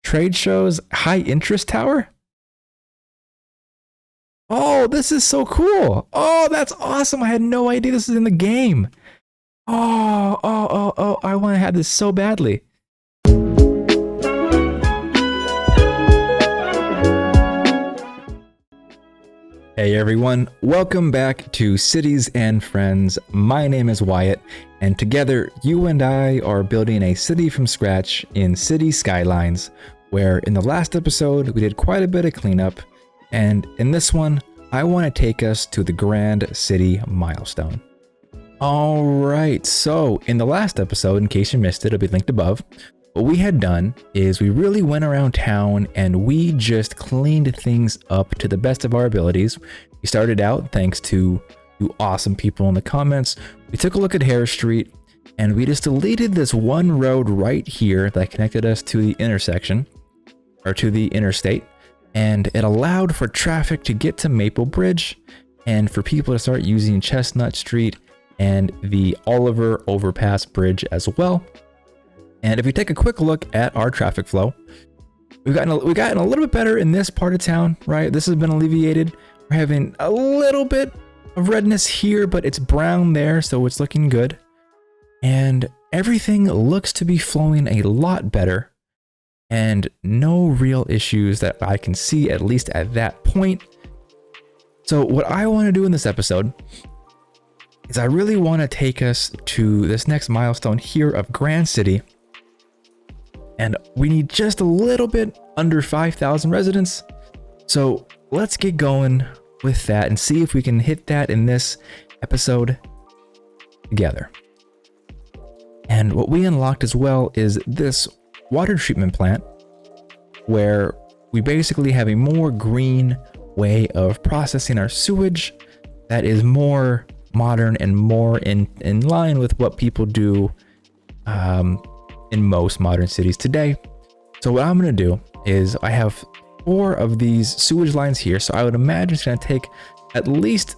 Trade shows, high interest tower. Oh, this is so cool. Oh, that's awesome. I had no idea this is in the game. Oh, I want to have this so badly. Hey everyone, welcome back to Cities and Friends. My name is Wyatt, and together you and I are building a city from scratch in Cities Skylines, where in the last episode we did quite a bit of cleanup, and in this one I want to take us to the Grand City milestone. Alright, so in the last episode, in case you missed it, it'll be linked above. What we had done is we really went around town and we just cleaned things up to the best of our abilities. We started out thanks to you awesome people in the comments. We took a look at Harris Street and we just deleted this one road right here that connected us to the intersection or to the interstate. And it allowed for traffic to get to Maple Bridge and for people to start using Chestnut Street and the Oliver Overpass Bridge as well. And if we take a quick look at our traffic flow, we've gotten a little bit better in this part of town, right? This has been alleviated. We're having a little bit of redness here, but it's brown there, so it's looking good. And everything looks to be flowing a lot better and no real issues that I can see, at least at that point. So what I want to do in this episode is I really want to take us to this next milestone here of Grand City. And we need just a little bit under 5,000 residents. So let's get going with that and see if we can hit that in this episode together. And what we unlocked as well is this water treatment plant, where we basically have a more green way of processing our sewage that is more modern and more in line with what people do in most modern cities today. So what I'm going to do is I have 4 of these sewage lines here, so I would imagine it's going to take at least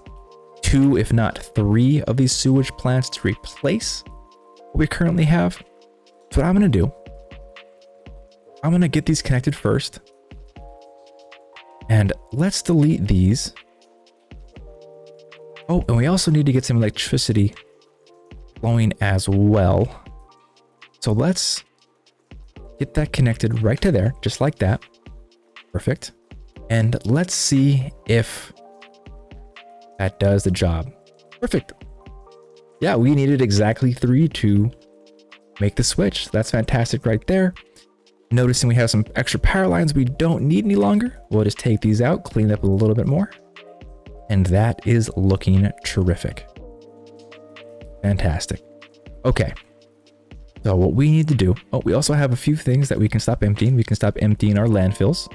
2 if not 3 of these sewage plants to replace what we currently have. So what I'm going to do, I'm going to get these connected first, and let's delete these. Oh, and we also need to get some electricity flowing as well. So let's get that connected right to there, just like that. Perfect. And let's see if that does the job. Perfect. Yeah, we needed exactly 3 to make the switch. That's fantastic right there. Noticing we have some extra power lines we don't need any longer. We'll just take these out, clean up a little bit more. And that is looking terrific. Fantastic. Okay. So what we need to do, oh, we also have a few things that we can stop emptying. We can stop emptying our landfills.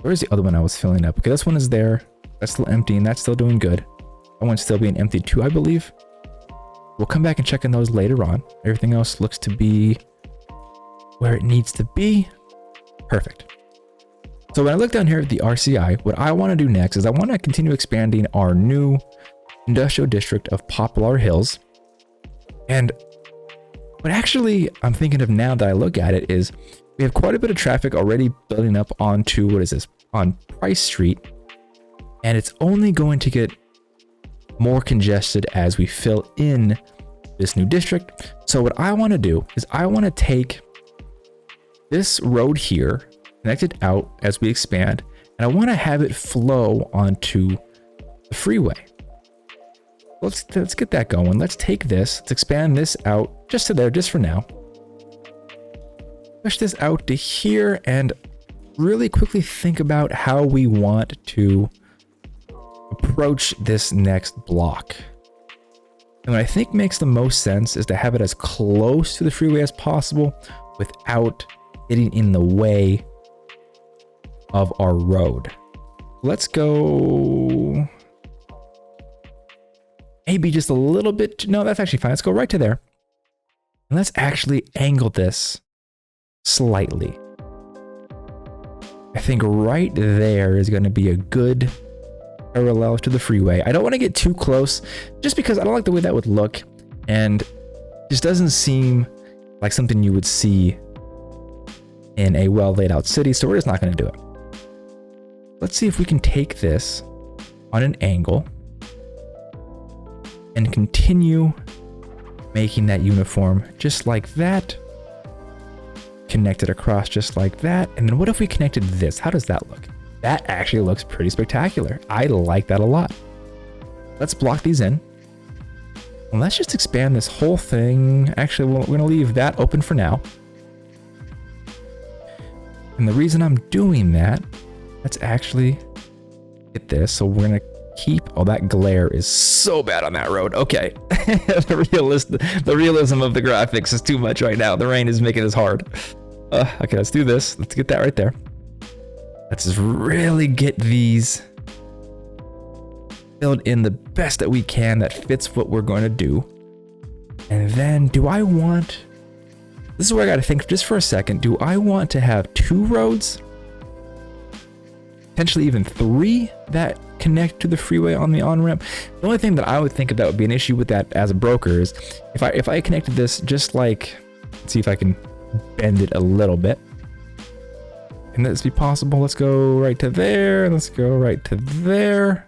Where's the other one I was filling up? Okay, this one is there. That's still emptying. That's still doing good. That one's still being emptied too, I believe. We'll come back and check on those later on. Everything else looks to be where it needs to be. Perfect. So when I look down here at the RCI, what I want to do next is I want to continue expanding our new industrial district of Poplar Hills. And what actually I'm thinking of now that I look at it is we have quite a bit of traffic already building up onto, what is this, on Price Street. And it's only going to get more congested as we fill in this new district. So what I want to do is I want to take this road here, connect it out as we expand, and I want to have it flow onto the freeway. Let's get that going. Let's take this, let's expand this out just to there, just for now. Push this out to here and really quickly think about how we want to approach this next block. And what I think makes the most sense is to have it as close to the freeway as possible without getting in the way of our road. Let's go maybe just a little bit. No, that's actually fine. Let's go right to there. And let's actually angle this slightly. I think right there is going to be a good parallel to the freeway. I don't want to get too close just because I don't like the way that would look, and just doesn't seem like something you would see in a well laid out city, so we're just not going to do it. Let's see if we can take this on an angle and continue making that uniform just like that. Connect it across just like that. And then what if we connected this? How does that look? That actually looks pretty spectacular. I like that a lot. Let's block these in. And let's just expand this whole thing. Actually, we're going to leave that open for now. And the reason I'm doing that, let's actually get this. So we're going to keep, oh, that glare is so bad on that road. Okay. The realism of the graphics is too much right now. The rain is making this hard. Okay, let's do this. Let's get that right there. Let's just really get these filled in the best that we can that fits what we're going to do. And then do I want, this is where I got to think just for a second. Do I want to have 2 roads? Potentially even 3 that connect to the freeway on the on-ramp? The only thing that I would think that would be an issue with that as a broker is if I connected this just like, let's see if I can bend it a little bit. Can this be possible? Let's go right to there. Let's go right to there.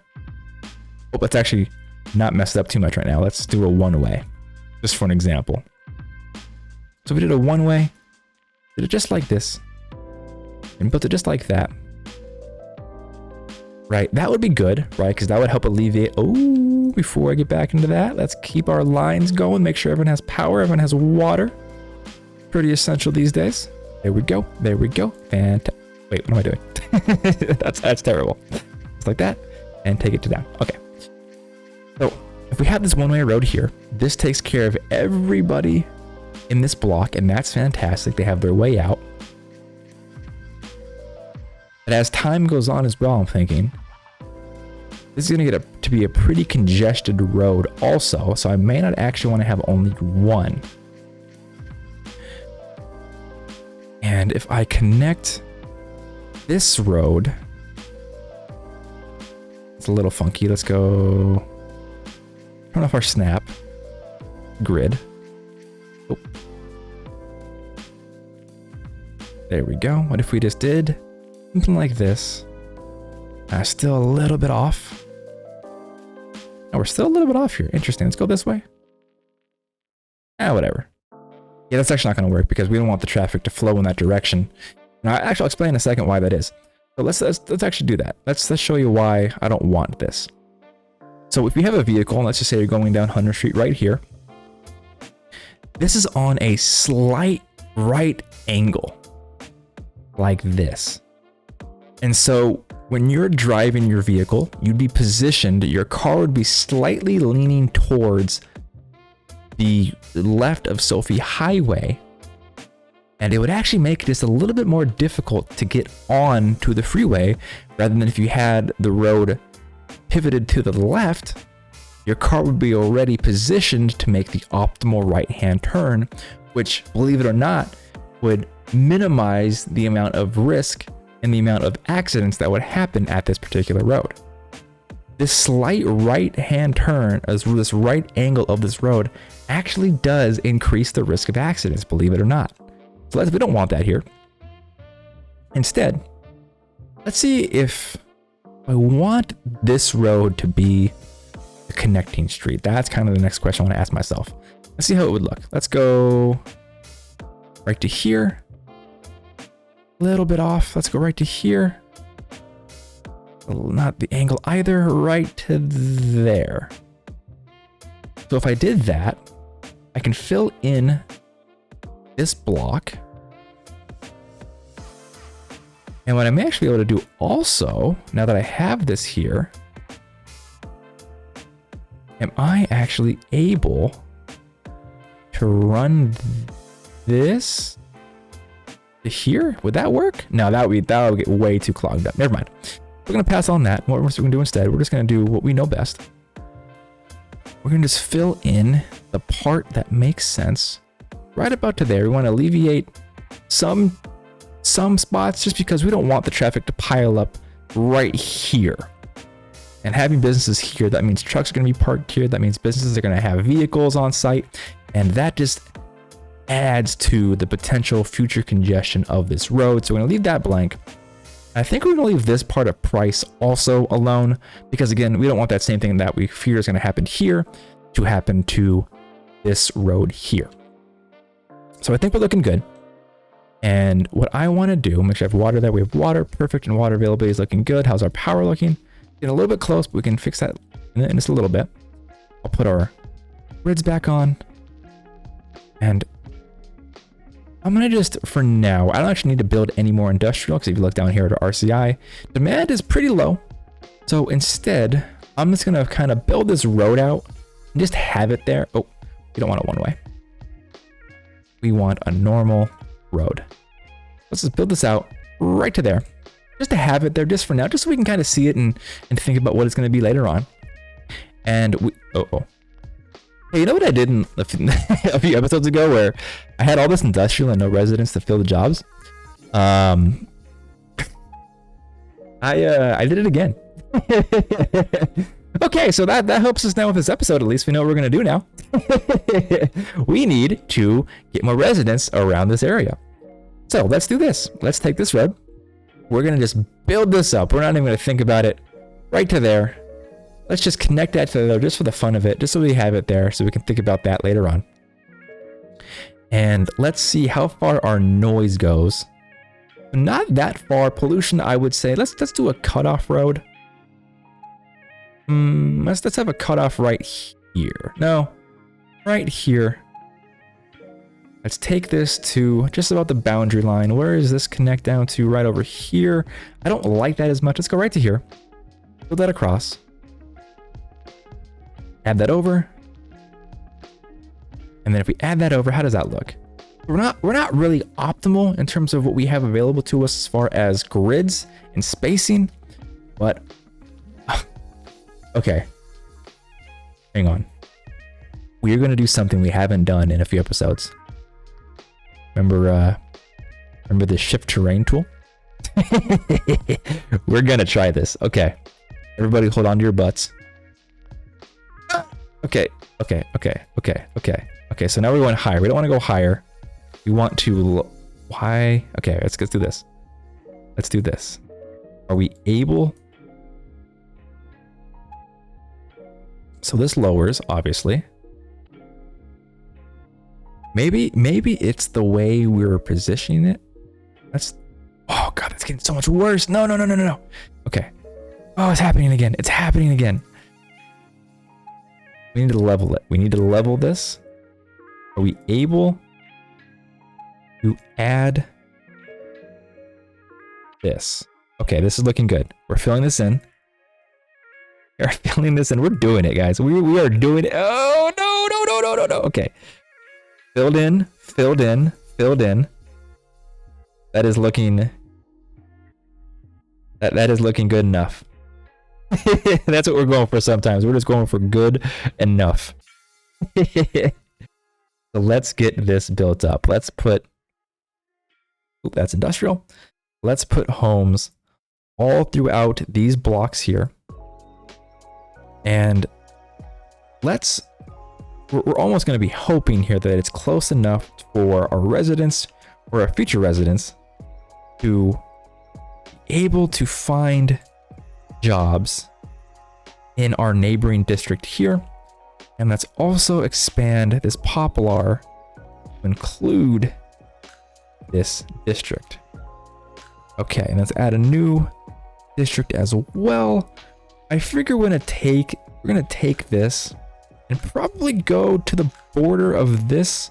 Oh, let's actually not mess it up too much right now. Let's do a one-way, just for an example. So we did a one-way, did it just like this, and built it just like that. Right, that would be good, right? Because that would help alleviate, oh, before I get back into that, let's keep our lines going, make sure everyone has power, everyone has water. Pretty essential these days. There we go, there we go. Fantastic. Wait, what am I doing? That's terrible. Just like that, and take it to down. Okay. So if we have this one-way road here, this takes care of everybody in this block, and that's fantastic. They have their way out. But as time goes on as well, I'm thinking, this is going to get to be a pretty congested road also, so I may not actually want to have only one. And if I connect this road, it's a little funky. Let's go turn off our snap grid. Oh. There we go. What if we just did something like this? Still a little bit off. Oh, we're still a little bit off here. Interesting. Let's go this way. Whatever. Yeah, that's actually not going to work because we don't want the traffic to flow in that direction. Now, actually, I'll explain in a second why that is. So let's actually do that. Let's show you why I don't want this. So if you have a vehicle, and let's just say you're going down Hunter Street right here. This is on a slight right angle, like this. And so when you're driving your vehicle, you'd be positioned, your car would be slightly leaning towards the left of Sophie Highway, and it would actually make this a little bit more difficult to get on to the freeway, rather than if you had the road pivoted to the left, your car would be already positioned to make the optimal right-hand turn, which, believe it or not, would minimize the amount of risk and the amount of accidents that would happen at this particular road. This slight right-hand turn, as this right angle of this road, actually does increase the risk of accidents, believe it or not. So we don't want that here. Instead, let's see if I want this road to be a connecting street. That's kind of the next question I want to ask myself. Let's see how it would look. Let's go right to here. A little bit off. Let's go right to here. Not the angle either. Right to there. So if I did that, I can fill in this block. And what I may actually be able to do also, now that I have this here, am I actually able to run this to here? Would that work? No, that would get way too clogged up. Never mind. We're going to pass on that. What we're going to do instead, we're just going to do what we know best. We're going to just fill in the part that makes sense right about to there. We want to alleviate some spots just because we don't want the traffic to pile up right here. And having businesses here, that means trucks are going to be parked here. That means businesses are going to have vehicles on site. And that just adds to the potential future congestion of this road. So we're gonna leave that blank. I think we're gonna leave this part of price also alone, because again, we don't want that same thing that we fear is gonna happen here to happen to this road here. So I think we're looking good. And what I want to do, make sure I have water there. We have water, perfect, and water availability is looking good. How's our power looking? Getting a little bit close, but we can fix that in just a little bit. I'll put our grids back on. And I'm going to just, for now, I don't actually need to build any more industrial, because if you look down here at our RCI, demand is pretty low. So instead, I'm just going to kind of build this road out and just have it there. Oh, we don't want a one-way. We want a normal road. Let's just build this out right to there, just to have it there just for now, just so we can kind of see it and think about what it's going to be later on. And we, hey, you know what I did in a few episodes ago where I had all this industrial and no residents to fill the jobs? I did it again. Okay, so that helps us now with this episode. At least we know what we're going to do now. We need to get more residents around this area. So let's do this. Let's take this road. We're going to just build this up. We're not even going to think about it. Right to there. Let's just connect that to there just for the fun of it, just so we have it there so we can think about that later on. And let's see how far our noise goes. Not that far. Pollution, I would say. Let's do a cutoff road. Let's have a cutoff right here. No, right here. Let's take this to just about the boundary line. Where does this connect down to? Right over here. I don't like that as much. Let's go right to here. Build that across. Add that over. And then if we add that over, how does that look? We're not really optimal in terms of what we have available to us as far as grids and spacing, but okay. Hang on. We are going to do something we haven't done in a few episodes. Remember the shift terrain tool? We're going to try this. Okay. Everybody hold on to your butts. Okay. So now we're going higher. We don't want to go higher. We want to... Why? Okay, let's do this. Let's do this. Are we able... So this lowers, obviously. Maybe it's the way we were positioning it. That's... Oh god, it's getting so much worse. No. Okay. Oh, it's happening again. It's happening again. We need to level it. We need to level this. Are we able to add this? Okay, this is looking good. We're filling this in. We're filling this in. We're doing it, guys. We are doing it. Oh, no. Okay. Filled in. That is looking... That is looking good enough. That's what we're going for sometimes. We're just going for good enough. So let's get this built up. Let's put... Ooh, that's industrial. Let's put homes all throughout these blocks here. And we're almost going to be hoping here that it's close enough for our residents or our future residents to be able to find jobs in our neighboring district here. And let's also expand this Poplar to include this district. Okay, and let's add a new district as well. I figure we're gonna take this and probably go to the border of this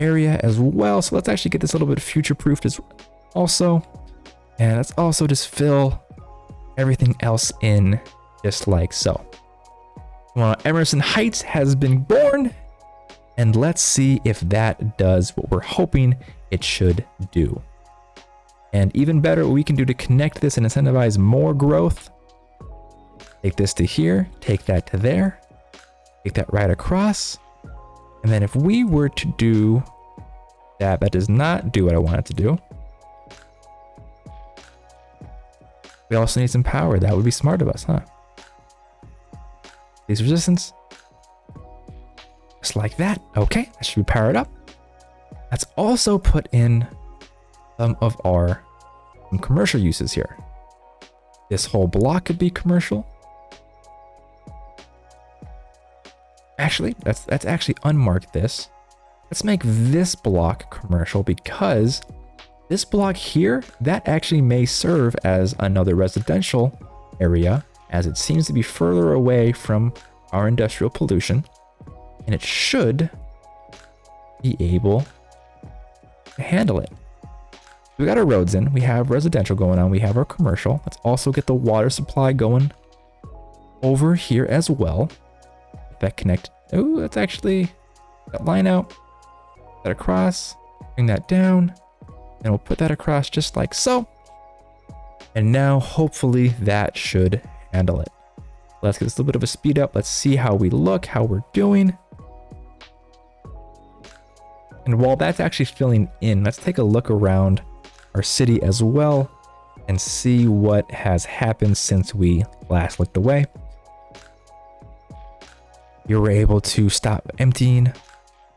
area as well. So let's actually get this a little bit future-proofed as also. And let's also just fill everything else in just like so. Well, Emerson Heights has been born, and let's see if that does what we're hoping it should do. And even better, what we can do to connect this and incentivize more growth. Take this to here, take that to there, take that right across. And then if we were to do that, that does not do what I want it to do. We also need some power. That would be smart of us, huh? These resistance. Just like that. Okay, that should be powered up. Let's also put in some of our commercial uses here. This whole block could be commercial. Actually, let's actually unmark this. Let's make this block commercial because this block here, that actually may serve as another residential area as it seems to be further away from our industrial pollution. And it should be able to handle it. We got our roads in, we have residential going on, we have our commercial. Let's also get the water supply going over here as well. That connect. Oh, that's actually that line out, that across, bring that down, and we'll put that across just like so. And now hopefully that should handle it. Let's get this a little bit of a speed up. Let's see how we look, how we're doing. And while that's actually filling in, let's take a look around our city as well and see what has happened since we last looked away. You were able to stop emptying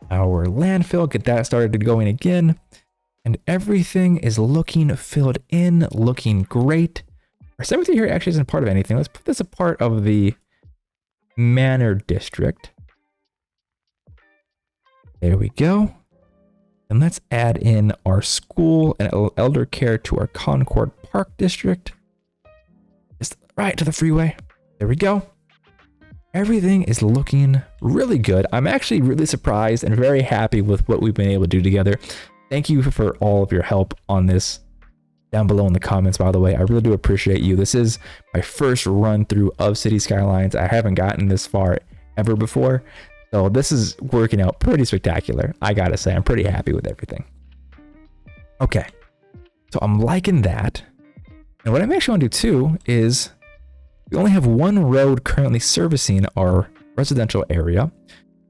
our landfill, get that started going again, and everything is looking filled in, looking great. Our cemetery here actually isn't part of anything. Let's put this a part of the manor district. There we go. And let's add in our school and elder care to our Concord Park district. Just right to the freeway. There we go. Everything is looking really good. I'm actually really surprised and very happy with what we've been able to do together. Thank you for all of your help on this down below in the comments, by the way. I really do appreciate you. This is my first run through of Cities Skylines. I haven't gotten this far ever before. So this is working out pretty spectacular. I gotta say, I'm pretty happy with everything. Okay, so I'm liking that. And what I'm actually gonna do too is we only have one road currently servicing our residential area.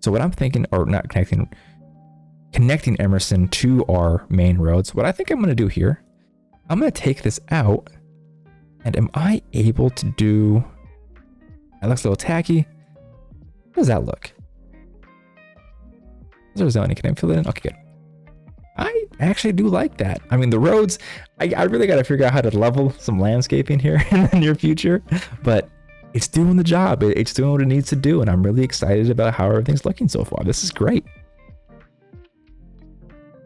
So what I'm thinking, or not connecting Emerson to our main roads. What I think I'm gonna do here, I'm gonna take this out, and am I able to do, that looks a little tacky. How does that look? Is there zoning? Can I fill it in? Okay, good. I actually do like that. I mean, the roads, I really got to figure out how to level some landscaping here in the near future, but it's doing the job. It's doing what it needs to do, and I'm really excited about how everything's looking so far. This is great.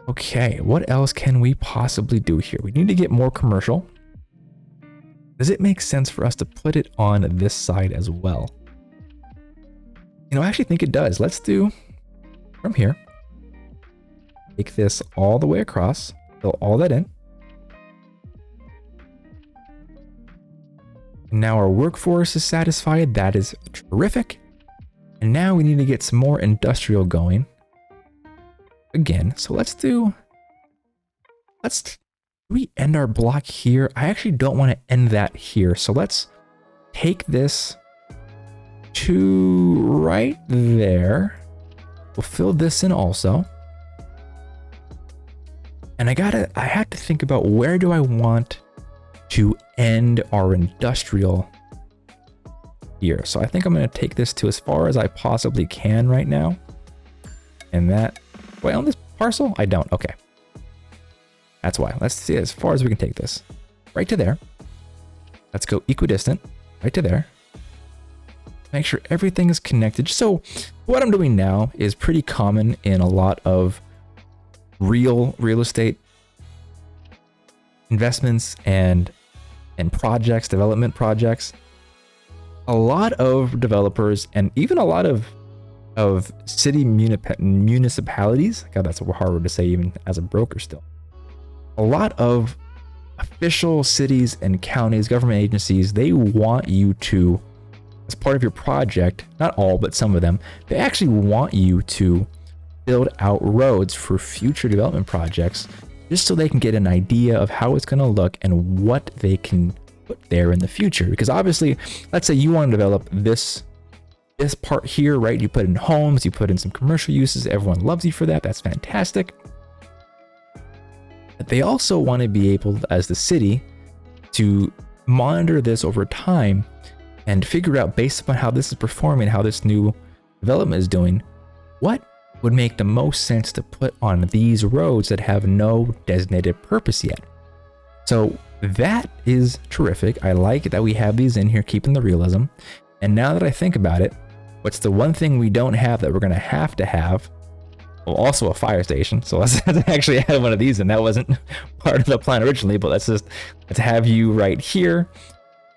Okay, what else can we possibly do here? We need to get more commercial. Does it make sense for us to put it on this side as well? You know, I actually think it does. Let's do from here. Take this all the way across, fill all that in. Now our workforce is satisfied. That is terrific. And now we need to get some more industrial going again. So do we end our block here? I actually don't want to end that here. So let's take this to right there. We'll fill this in also. And I have to think about where do I want to end our industrial here. So I think I'm going to take this to as far as I possibly can right now. And that, wait, on this parcel? I don't. Okay. That's why. Let's see as far as we can take this. Right to there. Let's go equidistant. Right to there. Make sure everything is connected. So what I'm doing now is pretty common in a lot of real estate investments and projects, development projects. A lot of developers and even a lot of city municipalities, God, that's a hard word to say even as a broker still. A lot of official cities and counties, government agencies, they want you to, as part of your project, not all, but some of them, they actually want you to build out roads for future development projects just so they can get an idea of how it's going to look and what they can put there in the future. Because obviously, let's say you want to develop this part here, right? You put in homes, you put in some commercial uses, everyone loves you for that. That's fantastic. But they also want to be able, as the city, to monitor this over time and figure out based upon how this is performing, how this new development is doing, what would make the most sense to put on these roads that have no designated purpose yet? So that is terrific. I like that we have these in here, keeping the realism. And now that I think about it, what's the one thing we don't have that we're going to have? Well, also a fire station. So let's actually add one of these in. That wasn't part of the plan originally, but let's have you right here.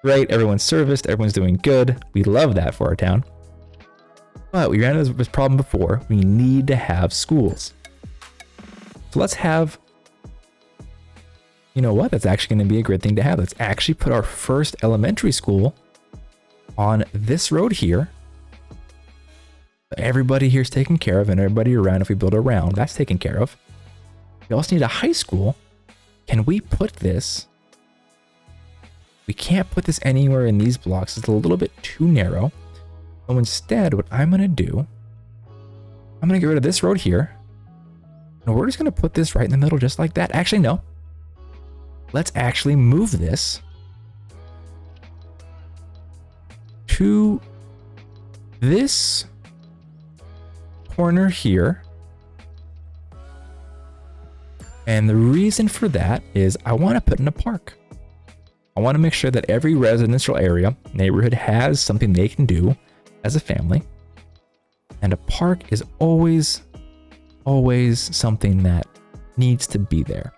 Right, everyone's serviced, everyone's doing good. We love that for our town. But we ran into this problem before. We need to have schools. So let's have, you know what? That's actually going to be a great thing to have. Let's actually put our first elementary school on this road here. Everybody here is taken care of, and everybody around, if we build around, that's taken care of. We also need a high school. Can we put this? We can't put this anywhere in these blocks. It's a little bit too narrow. So instead, what I'm going to do, I'm going to get rid of this road here. And we're just going to put this right in the middle just like that. Actually, no. Let's actually move this to this corner here. And the reason for that is I want to put in a park. I want to make sure that every residential area, neighborhood has something they can do as a family. And a park is always something that needs to be there.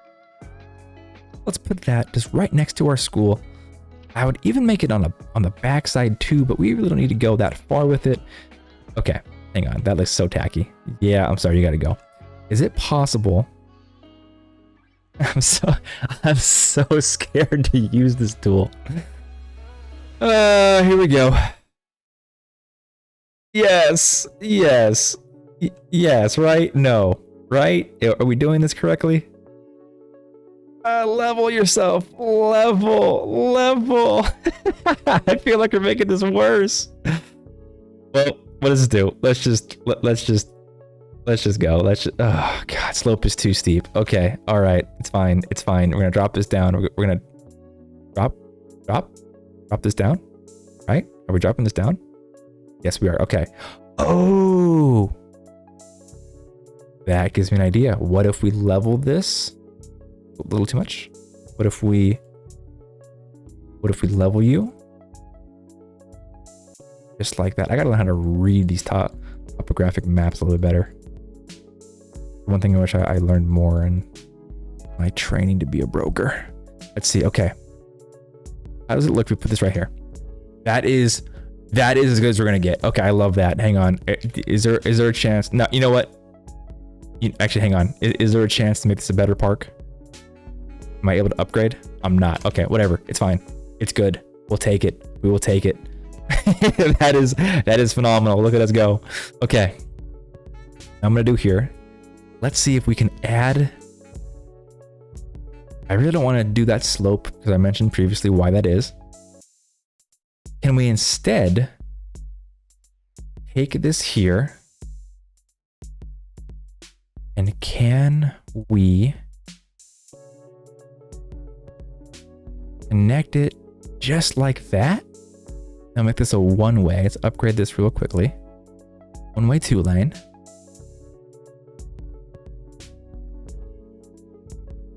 Let's put that just right next to our school. I would even make it on the back side too, but we really don't need to go that far with it. Okay, hang on. That looks so tacky. Yeah, I'm sorry, you gotta go. Is it possible? I'm so scared to use this tool. Here we go. Yes, right? No, right? Are we doing this correctly? Level yourself. Level. I feel like we're making this worse. Well, what does this do? Let's just go. Oh God, slope is too steep. Okay, all right, it's fine. We're gonna drop this down. We're gonna drop this down. Right? Are we dropping this down? Yes, we are. Okay. Oh, that gives me an idea. What if we level this? A little too much. What if we level you? Just like that. I gotta learn how to read these topographic maps a little bit better. One thing I wish I learned more in my training to be a broker. Let's see. Okay. How does it look if we put this right here? That is as good as we're gonna get. Okay, I love that. Hang on. Is there a chance? No, you know what? Actually, hang on. Is there a chance to make this a better park? Am I able to upgrade? I'm not. Okay, whatever. It's fine. It's good. We'll take it. We will take it. that is phenomenal. Look at us go. Okay. I'm gonna do here. Let's see if we can add. I really don't want to do that slope because I mentioned previously why that is. Can we instead take this here and can we connect it just like that? Now make this a one-way. Let's upgrade this real quickly. One-way 2-lane.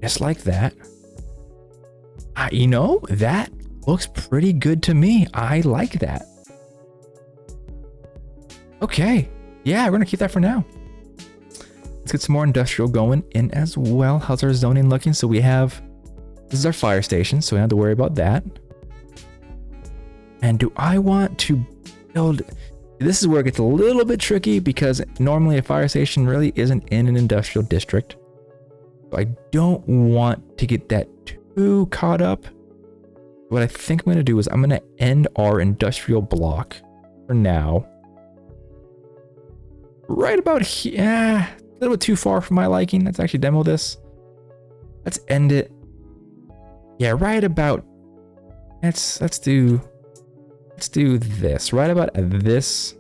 Just like that. You know, that looks pretty good to me. I like that. Okay. Yeah, we're going to keep that for now. Let's get some more industrial going in as well. How's our zoning looking? So we have, this is our fire station, so we don't have to worry about that. And do I want to build, this is where it gets a little bit tricky because normally a fire station really isn't in an industrial district. So I don't want to get that too caught up. What I think I'm going to do is I'm going to end our industrial block for now. Right about here. A little bit too far for my liking. Let's actually demo this. Let's end it. Yeah, right about. Let's do this. Right about this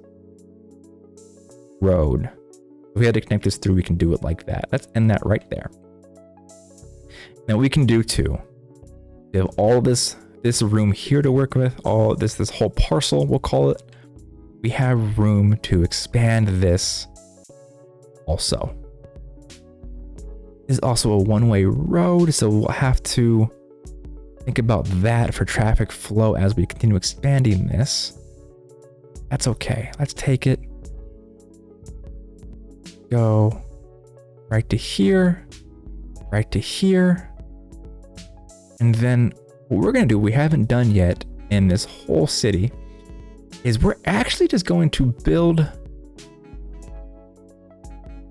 road. If we had to connect this through, we can do it like that. Let's end that right there. Now we can do too. We have all this room here to work with. All this whole parcel, we'll call it. We have room to expand this also. This is also a one-way road, so we'll have to think about that for traffic flow as we continue expanding this. That's okay. Let's take it. Go right to here, right to here. And then what we're going to do, we haven't done yet in this whole city, is we're actually just going to build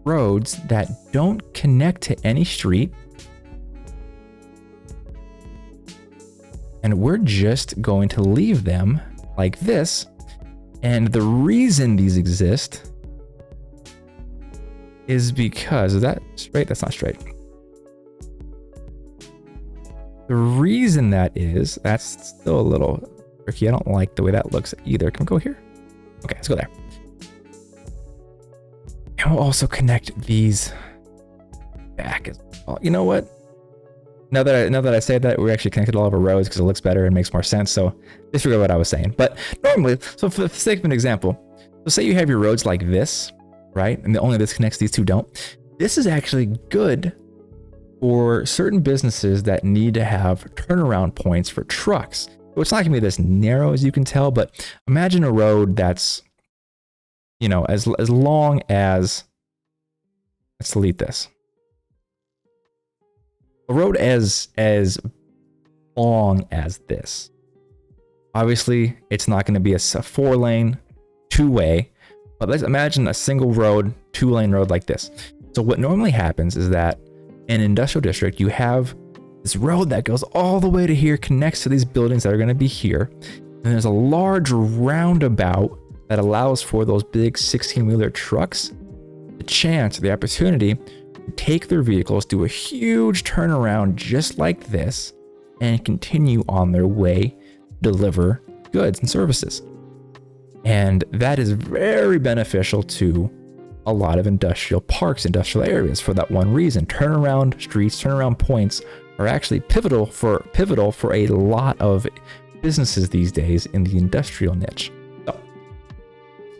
roads that don't connect to any street. And we're just going to leave them like this. And the reason these exist is because, is that straight? That's not straight. The reason that is, that's still a little tricky. I don't like the way that looks either. Can we go here? Okay, let's go there. And we'll also connect these back as well. You know what? Now that I say that, we're actually connected all of our roads because it looks better and makes more sense. So disregard what I was saying. But normally, so for the sake of an example, so say you have your roads like this, right? And only this connects, these two don't. This is actually good for certain businesses that need to have turnaround points for trucks. So it's not gonna be this narrow as you can tell, but imagine a road that's, you know, as long as, let's delete this. A road as long as this. Obviously, it's not going to be a 4-lane, 2-way, but let's imagine a single road, 2-lane road like this. So what normally happens is that in an industrial district, you have this road that goes all the way to here, connects to these buildings that are going to be here. And there's a large roundabout that allows for those big 16-wheeler trucks the chance, the opportunity to take their vehicles, do a huge turnaround just like this, and continue on their way to deliver goods and services. And that is very beneficial to a lot of industrial parks, industrial areas for that one reason. Turnaround streets, turnaround points are actually pivotal for a lot of businesses these days in the industrial niche. So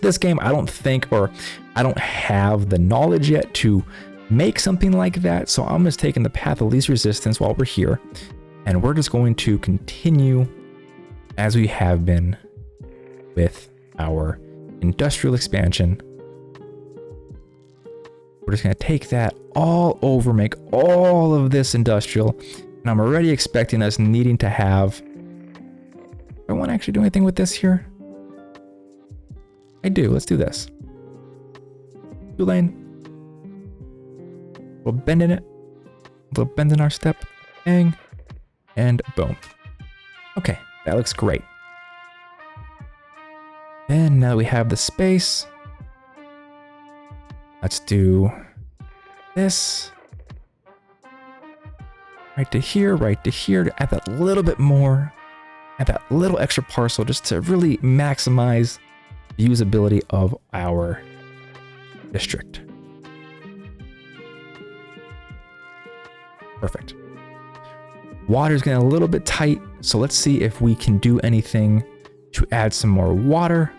this game, I don't think, or I don't have the knowledge yet to make something like that. So I'm just taking the path of least resistance while we're here. And we're just going to continue as we have been with our industrial expansion. We're just going to take that all over, make all of this industrial. And I'm already expecting us needing to have, do I want to actually do anything with this here? I do. Let's do this. 2-lane. A little bend in it. A little bend in our step. Bang. And boom. Okay, that looks great. And now we have the space. Let's do this. Right to here to add that little bit more. Add that little extra parcel just to really maximize the usability of our district. Perfect. Water's getting a little bit tight, so let's see if we can do anything to add some more water.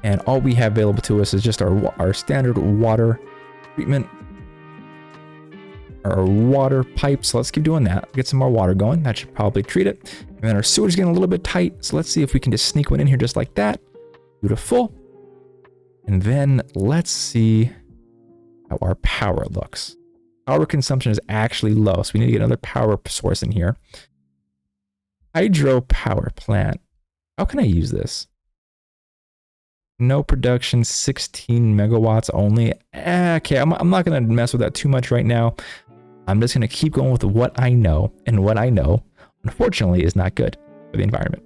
And all we have available to us is just our standard water treatment, our water pipe. So let's keep doing that. Get some more water going. That should probably treat it. And then our sewer's getting a little bit tight. So let's see if we can just sneak one in here just like that. Beautiful. And then let's see how our power looks. Power consumption is actually low, so we need to get another power source in here. Hydro power plant. How can I use this? No production, 16 megawatts only. Okay, I'm not going to mess with that too much right now. I'm just going to keep going with what I know, and what I know, unfortunately, is not good for the environment.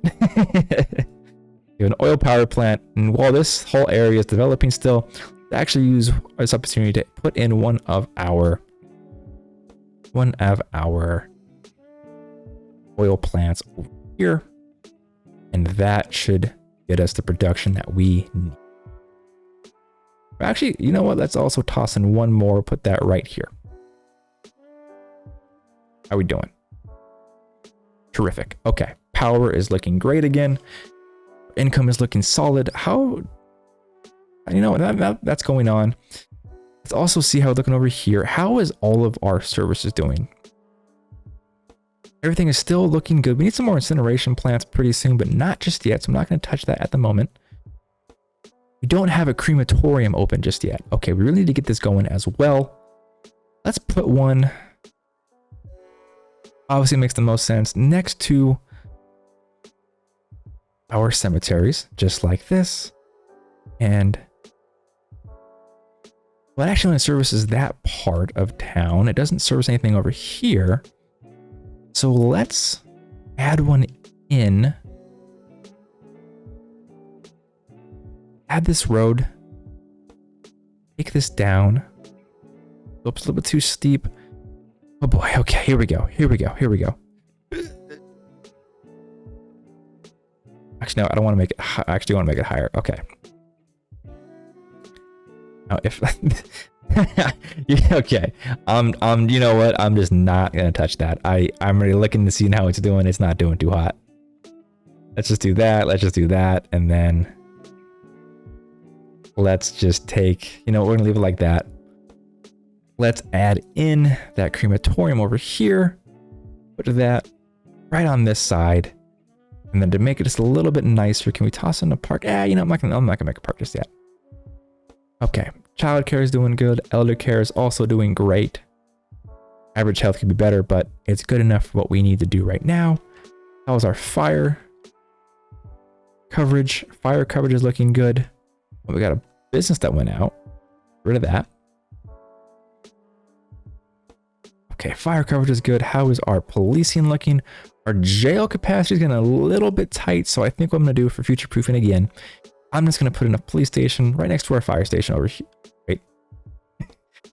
You have an oil power plant, and while this whole area is developing still, actually use this opportunity to put in one of our oil plants over here, and that should get us the production that we need. Actually, you know what? Let's also toss in one more, put that right here. How are we doing? Terrific. Okay, power is looking great again. Income is looking solid. How You know, that's going on. Let's also see how we're looking over here. How is all of our services doing? Everything is still looking good. We need some more incineration plants pretty soon, but not just yet. So I'm not going to touch that at the moment. We don't have a crematorium open just yet. Okay, we really need to get this going as well. Let's put one. Obviously makes the most sense next to our cemeteries, just like this. And well, it actually only services that part of town. It doesn't service anything over here. So let's add one in. Add this road. Take this down. Oops, a little bit too steep. Oh boy, okay, here we go. Here we go. Here we go. Actually, no, I don't want to make it. I actually want to make it higher. Okay. Now, if yeah, okay, you know what? I'm just not gonna touch that. I'm already looking to see how it's doing. It's not doing too hot. Let's just do that. Let's just do that, and then let's just take. You know, we're gonna leave it like that. Let's add in that crematorium over here. Put that right on this side. And then to make it just a little bit nicer, can we toss in a park? You know, I'm not gonna make a park just yet. Okay, child care is doing good. Elder care is also doing great. Average health could be better, but it's good enough for what we need to do right now. How's our fire coverage? Fire coverage is looking good. Oh, we got a business that went out. Get rid of that. Okay, fire coverage is good. How is our policing looking? Our jail capacity is getting a little bit tight, so I think what I'm going to do for future proofing again, I'm just going to put in a police station right next to our fire station over here. Wait,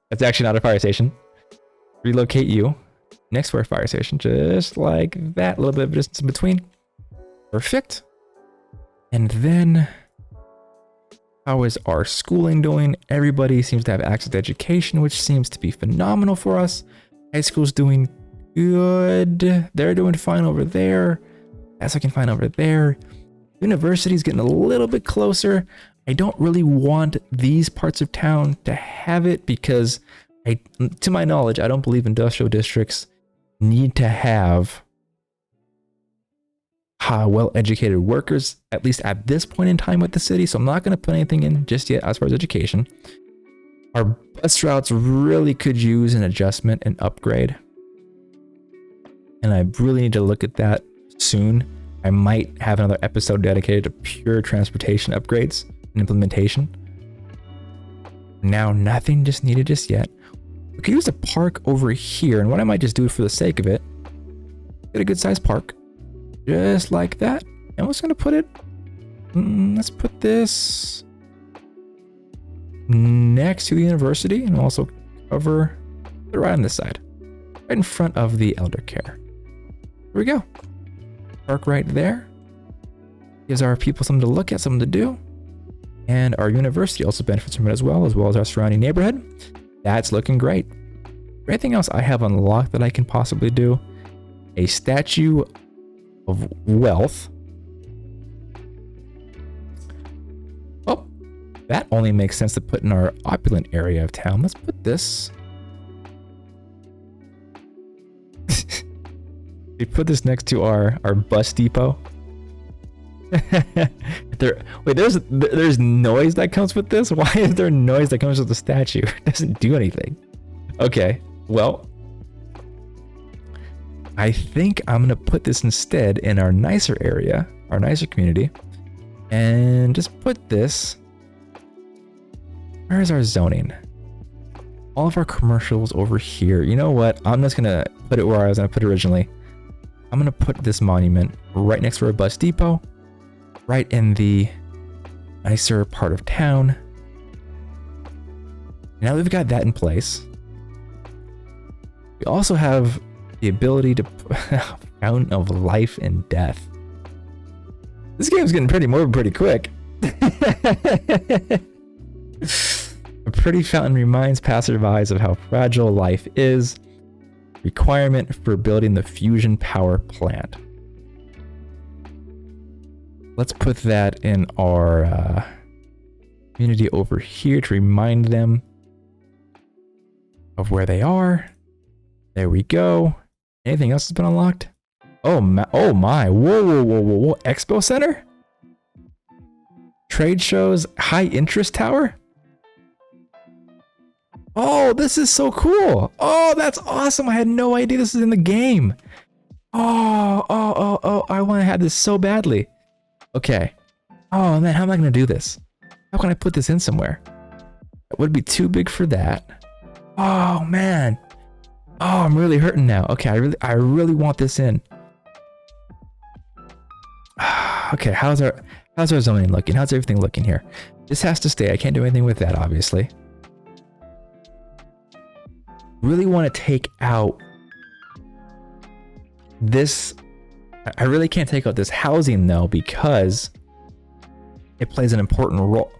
that's actually not a fire station. Relocate you next to our fire station, just like that. A little bit of distance in between. Perfect. And then, how is our schooling doing? Everybody seems to have access to education, which seems to be phenomenal for us. High school's doing good. They're doing fine over there. That's looking fine over there. University's getting a little bit closer. I don't really want these parts of town to have it because, to my knowledge, I don't believe industrial districts need to have well-educated workers, at least at this point in time with the city. So I'm not going to put anything in just yet as far as education. Our bus routes really could use an adjustment and upgrade. And I really need to look at that soon. I might have another episode dedicated to pure transportation upgrades and implementation. Now, nothing just needed just yet. We could use a park over here, and what I might just do for the sake of it, get a good sized park, just like that. And we're just gonna put it, let's put this next to the university, and also cover it right on this side, right in front of the elder care. Here we go. Park right there. Gives our people something to look at, something to do. And our university also benefits from it as well as our surrounding neighborhood. That's looking great. Anything else I have unlocked that I can possibly do? A statue of wealth. Oh, that only makes sense to put in our opulent area of town. Let's put this. We put this next to our bus depot. Wait, there's noise that comes with this? Why is there noise that comes with the statue? It doesn't do anything. Okay, well, I think I'm gonna put this instead in our nicer area, our nicer community, and just put this. Where's our zoning? All of our commercials over here. You know what? I'm just gonna put it where I was gonna put it originally. I'm gonna put this monument right next to our bus depot, right in the nicer part of town. Now we've got that in place. We also have the ability to Fountain of Life and Death. This game's getting pretty morbid pretty quick. A pretty fountain reminds passersby of how fragile life is. Requirement for building the fusion power plant. Let's put that in our Community over here to remind them of where they are. There we go. Anything else has been unlocked? Oh my, oh my. Whoa, whoa, whoa, whoa, whoa. Expo Center? Trade shows, high interest tower? Oh, this is so cool. Oh, that's awesome. I had no idea this is in the game. Oh, I want to have this so badly. Okay. Oh man, how am I going to do this? How can I put this in somewhere? It would be too big for that. Oh man. Oh, I'm really hurting now. Okay, I really want this in. Okay, how's our zoning looking? How's everything looking here? This has to stay. I can't do anything with that, obviously. Really want to take out this. I really can't take out this housing though, because it plays an important role.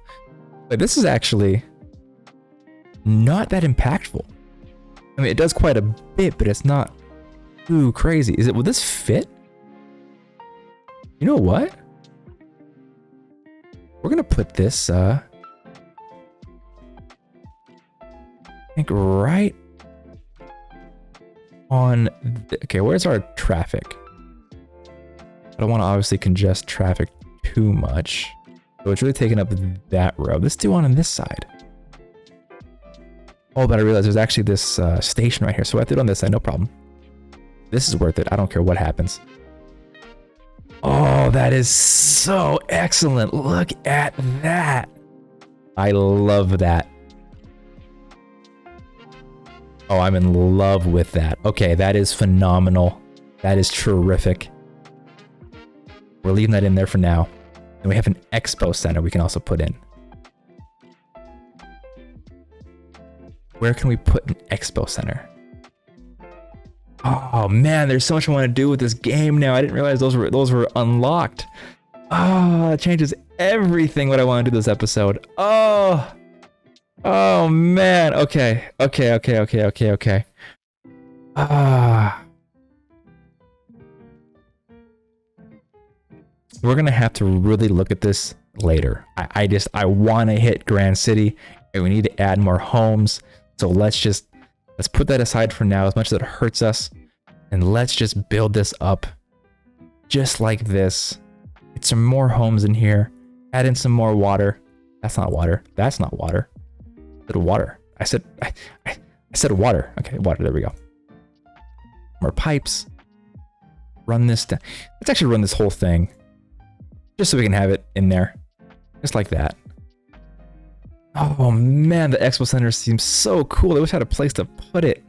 But this is actually not that impactful. I mean, it does quite a bit, but it's not too crazy. Will this fit? You know what? We're gonna put this, I think right on, okay, where's our traffic? I don't want to obviously congest traffic too much. So it's really taking up that road. Let's do one on this side. Oh, but I realized there's actually this station right here. So I do it on this side, no problem. This is worth it. I don't care what happens. Oh, that is so excellent. Look at that. I love that. Oh, I'm in love with that. Okay, that is phenomenal. That is terrific. We're leaving that in there for now. And we have an expo center we can also put in. Where can we put an expo center? Oh man, there's so much I want to do with this game now. I didn't realize those were unlocked. Oh, it changes everything what I want to do this episode. Oh man. Okay. We're gonna have to really look at this later. I want to hit Grand City, and we need to add more homes. So let's put that aside for now, as much as it hurts us, and let's just build this up just like this. Get some more homes in here, add in some more water. That's not water. That's not water. I said water. I said water. Okay, water, there we go. More pipes. Run this down. Let's actually run this whole thing, just so we can have it in there, just like that. Oh man, the Expo Center seems so cool. I wish I had a place to put it.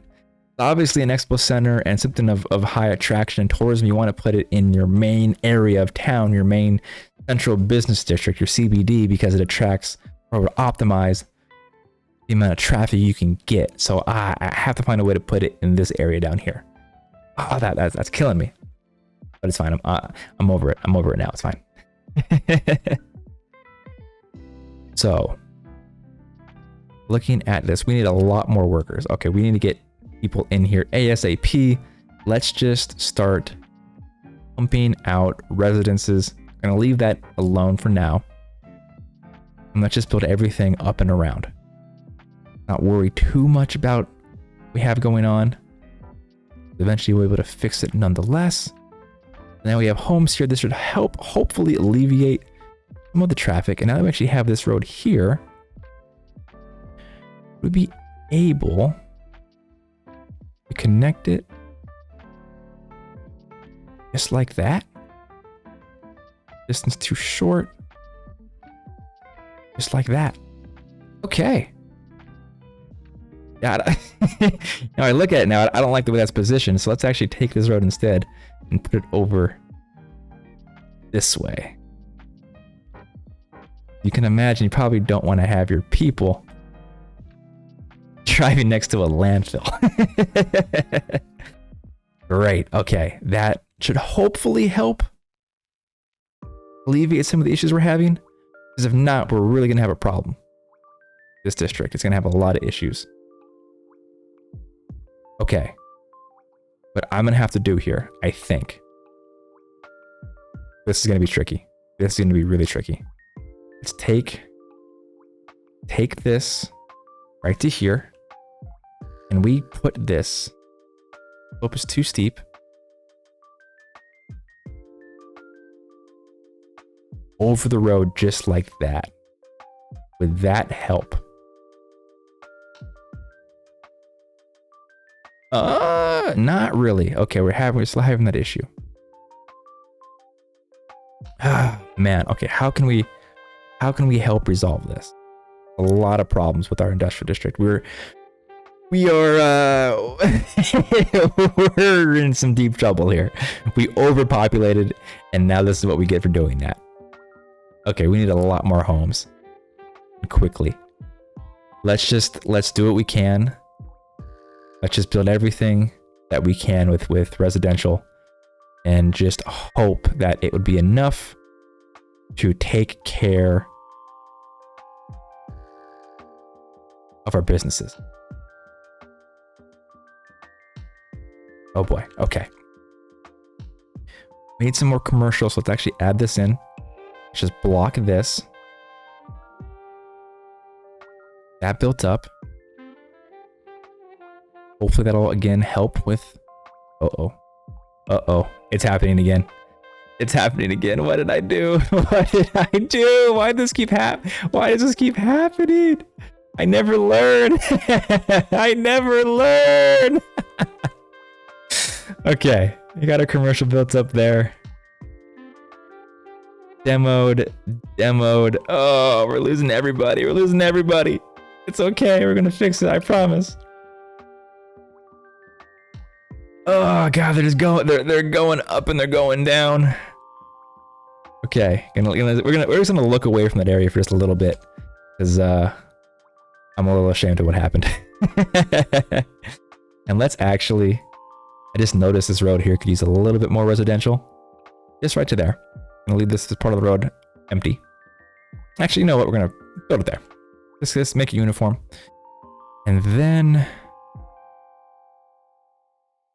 Obviously an Expo Center and something of high attraction and tourism, you want to put it in your main area of town, your main central business district, your CBD, because it attracts or would optimize the amount of traffic you can get. So I have to find a way to put it in this area down here. Oh, that's killing me. But it's fine. I'm over it. I'm over it now. It's fine. So, looking at this, we need a lot more workers. Okay, we need to get people in here ASAP. Let's just start pumping out residences. I'm gonna leave that alone for now. And let's just build everything up and around. Not worry too much about what we have going on. Eventually we'll be able to fix it nonetheless. Now we have homes here. This should help hopefully alleviate some of the traffic. And now that we actually have this road here, we'll be able to connect it just like that. Distance too short. Just like that. Okay. Yeah, now I look at it now, I don't like the way that's positioned, so let's actually take this road instead and put it over this way. You can imagine you probably don't want to have your people driving next to a landfill. Great, okay, that should hopefully help alleviate some of the issues we're having, because if not, we're really going to have a problem. This district is going to have a lot of issues. Okay, what I'm gonna have to do here, I think. This is gonna be tricky. This is gonna be really tricky. Let's take take this right to here, and we put this, slope is too steep, over the road just like that. Would that help? Not really. Okay, we're still having that issue. Ah, man. Okay, how can we help resolve this? A lot of problems with our industrial district. We are we're in some deep trouble here. We overpopulated, and now this is what we get for doing that. Okay, we need a lot more homes. Quickly. Let's do what we can. Let's just build everything that we can with residential, and just hope that it would be enough to take care of our businesses. Oh boy, okay. We need some more commercial, so let's actually add this in. Let's just block this. That built up. Hopefully that'll again help with... Uh-oh. Uh-oh. It's happening again. It's happening again. What did I do? What did I do? Why does this keep happening? I never learn. I never learn. Okay. We got a commercial built up there. Demoed. Oh, we're losing everybody. It's okay. We're gonna fix it. I promise. Oh god, they're just going. They're going up and they're going down. Okay, we're just gonna look away from that area for just a little bit, because I'm a little ashamed of what happened. And let's actually. I just noticed this road here could use a little bit more residential. Just right to there. I'm gonna leave this part of the road empty. Actually, you know what? We're gonna build it there. Just make it uniform. And then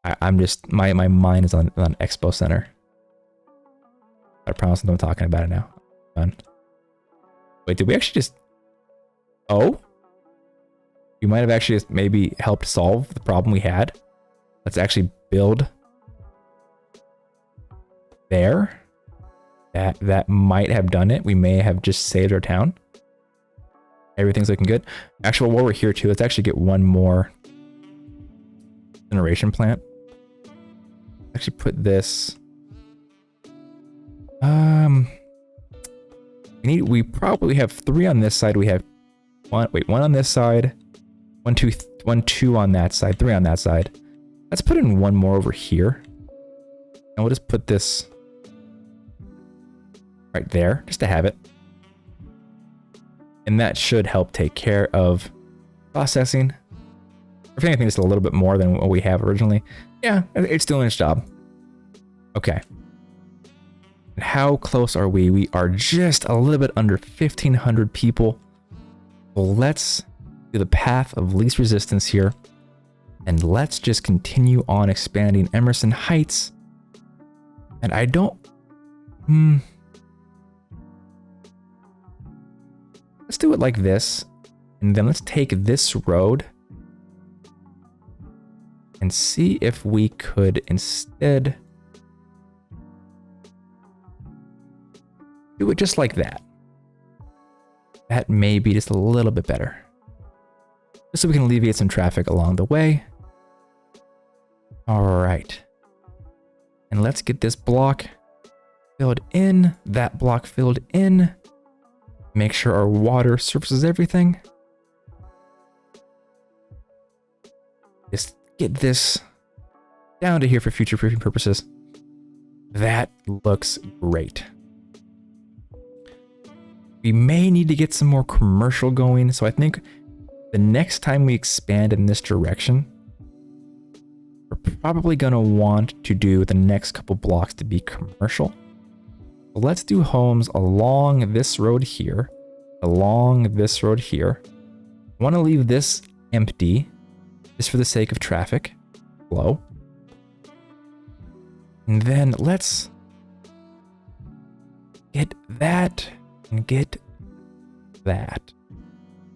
I'm just my mind is on Expo Center. I promise I'm talking about it now. Done. Wait, did we actually just? Oh, you might have actually just maybe helped solve the problem we had. Let's actually build there. That might have done it. We may have just saved our town. Everything's looking good. Actually, while we're here too, let's actually get one more generation plant. Actually put this. We probably have 3 on this side. We have one on this side, 1, 2 on that side, 3 on that side. Let's put in one more over here. And we'll just put this right there, just to have it. And that should help take care of processing. If anything, just a little bit more than what we have originally. Yeah, it's doing its job. Okay. And how close are we? We are just a little bit under 1,500 people. Well, let's do the path of least resistance here. And let's just continue on expanding Emerson Heights. And I don't... Let's do it like this. And then let's take this road and see if we could instead do it just like that. That may be just a little bit better. Just so we can alleviate some traffic along the way. All right. And let's get this block filled in, that block filled in. Make sure our water surfaces everything. Just get this down to here for future proofing purposes. That looks great. We may need to get some more commercial going. So I think the next time we expand in this direction, we're probably going to want to do the next couple blocks to be commercial. So let's do homes along this road here. Along this road here. I want to leave this empty just for the sake of traffic flow. And then let's get that and get that.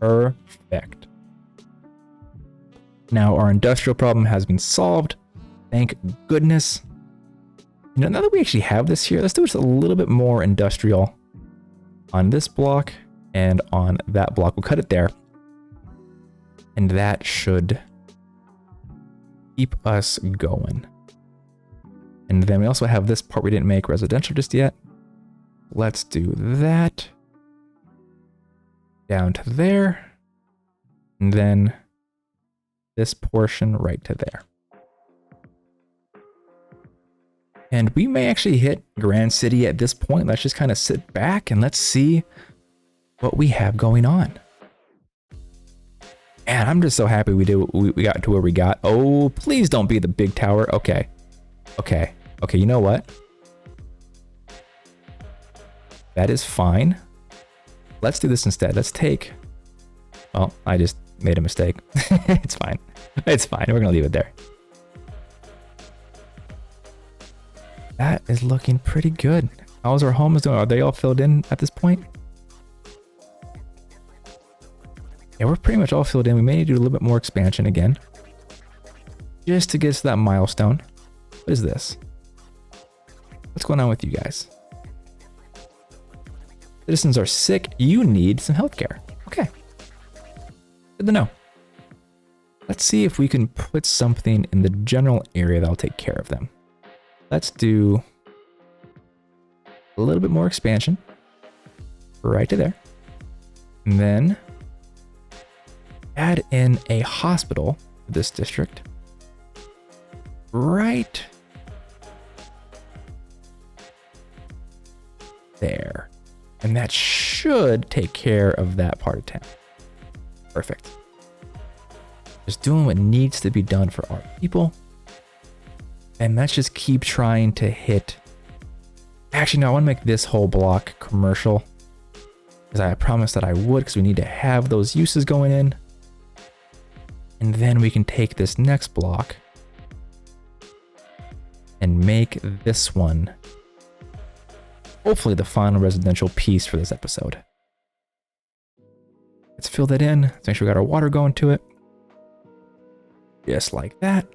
Perfect. Now our industrial problem has been solved. Thank goodness. You know, now that we actually have this here, let's do just a little bit more industrial on this block and on that block. We'll cut it there. And that should keep us going. And then we also have this part we didn't make residential just yet. Let's do that. Down to there. And then this portion right to there. And we may actually hit Grand City at this point. Let's just kind of sit back and let's see what we have going on. And I'm just so happy we got to where we got. Oh, please don't be the big tower. Okay. Okay. Okay, you know what? That is fine. Let's do this instead. Let's take... Well, I just made a mistake. It's fine. It's fine. We're going to leave it there. That is looking pretty good. How's our homes doing? Are they all filled in at this point? Yeah, we're pretty much all filled in. We may need to do a little bit more expansion again. Just to get us to that milestone. What is this? What's going on with you guys? Citizens are sick. You need some healthcare. Okay. Good to know. Let's see if we can put something in the general area that'll take care of them. Let's do a little bit more expansion. Right to there. And then add in a hospital for this district. Right there. And that should take care of that part of town. Perfect. Just doing what needs to be done for our people. And let's just keep trying to hit... Actually, no, I want to make this whole block commercial. Because I promised that I would, because we need to have those uses going in. And then we can take this next block and make this one hopefully the final residential piece for this episode. Let's fill that in. Let's make sure we got our water going to it. Just like that.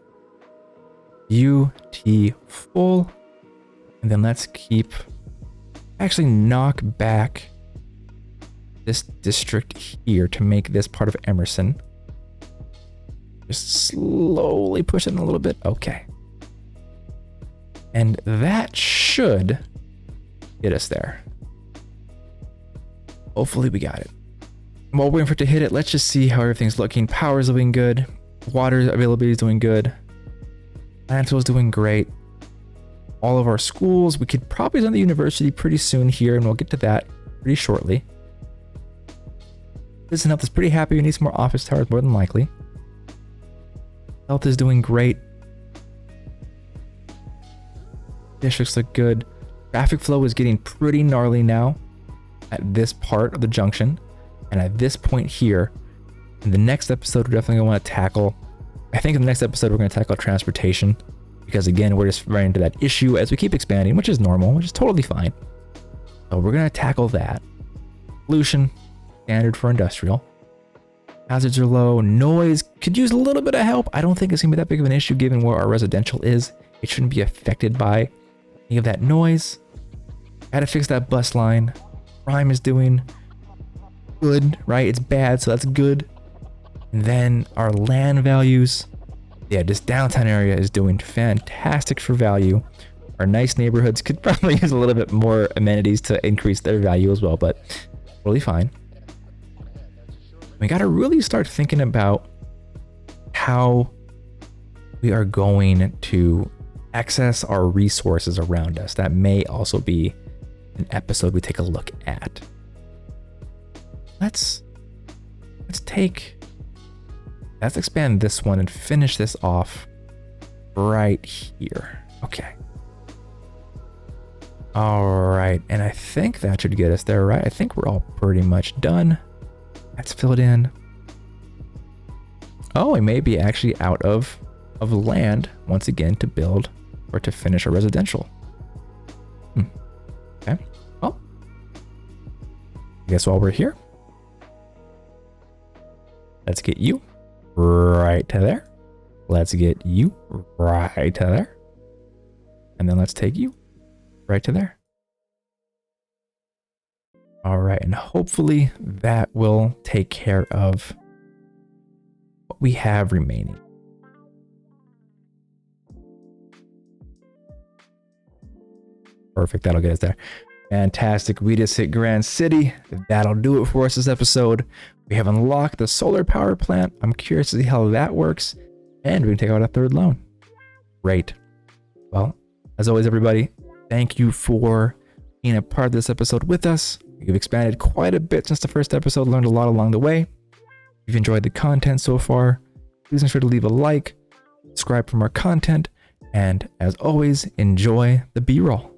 UT full. And then let's keep... Actually knock back this district here to make this part of Emerson. Just slowly push it in a little bit. Okay. And that should get us there. Hopefully we got it. While we're waiting for it to hit it, let's just see how everything's looking. Power's looking good. Water availability is doing good. Landfill's doing great. All of our schools, we could probably send the university pretty soon here, and we'll get to that pretty shortly. Citizen Health is pretty happy. We need some more office towers, more than likely. Health is doing great. Districts look good. Traffic flow is getting pretty gnarly now at this part of the junction. And at this point here, in the next episode, we're definitely going to want to tackle... I think in the next episode, we're going to tackle transportation. Because again, we're just running into that issue as we keep expanding, which is normal, which is totally fine. So we're going to tackle that. Pollution, standard for industrial. Hazards are low. Noise could use a little bit of help. I don't think it's going to be that big of an issue given where our residential is. It shouldn't be affected by any of that noise. Gotta fix that bus line. Crime is doing good, right? It's bad, so that's good. And then our land values. Yeah, this downtown area is doing fantastic for value. Our nice neighborhoods could probably use a little bit more amenities to increase their value as well, but really fine. We got to really start thinking about how we are going to access our resources around us. That may also be an episode we take a look at. Let's expand this one and finish this off right here. Okay. All right, and I think that should get us there, right? I think we're all pretty much done. Let's fill it in. Oh, we may be actually out of land once again to build or to finish our residential. Okay. Well, I guess while we're here, Let's get you right to there. Let's get you right to there. And then let's take you right to there. All right, and hopefully that will take care of what we have remaining. Perfect, that'll get us there. Fantastic, we just hit Grand City. That'll do it for us this episode. We have unlocked the solar power plant. I'm curious to see how that works. And we can take out a third loan. Great. Well, as always, everybody, thank you for being a part of this episode with us. We've expanded quite a bit since the first episode, learned a lot along the way. If you've enjoyed the content so far, please make sure to leave a like, subscribe for more content, and as always, enjoy the B-roll.